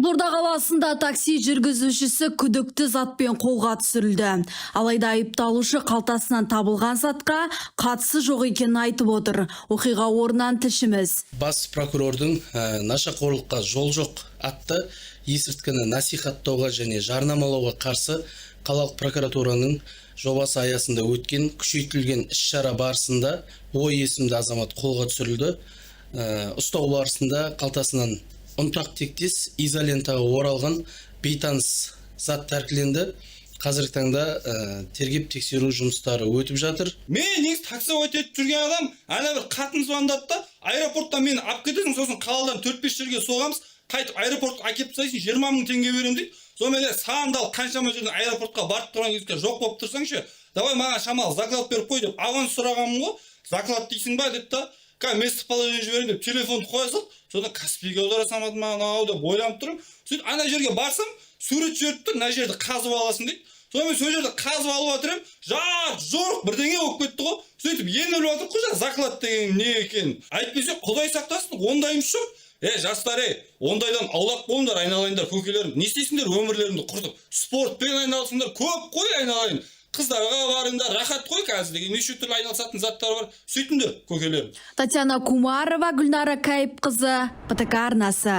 Қызылорда қаласында такси жүргізушісі күдікті затпен қолға түсірілді. Алайда айыпталушы қалтасынан табылған затқа қатысы жоқ екенін айтып отыр. Оқиға орнынан тілшіміз. Бас прокурордың нашақорлыққа жол жоқ атты есірткіні насихаттауға және жарнамалауға қарсы қалалық прокуратураның жобасы аясында өткен күшейтілген іс-шара барысында Ой есімді азамат қолға түсірілді. Ұстау барысында қалтасынан ұнтақ тектес изолентаға оралған бейтаныс зат тәркіленді. Қазіргі таңда тергеп тексеру жұмыстары өтіп жатыр. Мен негізі такси өтіп жүрген адам, ана бір қатын звондады да, аэропорттан мені алып кетесің, сосын қаладан 4-5 жерге соғамыз, қайтып аэропортқа әкеліп тастайсың, 20 мың теңге беремін дейді. Сонымен сағындал қаншама жерден аэропортқа барып тұрған кезде жоқ болып тұрсаңшы, давай маған шамалы заклад беріп қой деп аванс сұрағанмын ғой. Заклад дейсің ба деді да, местоположение жіберейін деп телефонды қоя салды. Содан Каспийге аудара салмады маған деп ойланып тұрмын. Сөйтіп ана жерге барсам, сурет жіберіп тұр, мына жерді қазып аласың дейді. Сонымен сол жерді қазып алып жатырмын, жоқ бірдеңе болып кетті ғой. Сөйтіп енді біліп жатыр ғой, заклад деген не екенін. Әйтпесе Құдай сақтасын, ондайымыз жоқ. Жастар, ондайдан аулақ болыңдар, айналайындар, көкелерім. Не істейсіңдер, өмірлеріңді құртып, спортпен айналысыңдар, көп қой айналайын. Қыздарға барыңдар, рахат қой қазір деген неше түрлі айналысатын заттар бар. Сөйтіңдер, көкелерім. Татьяна Кумарова, Гүлнара Кайыпқызы, ПТК арнасы.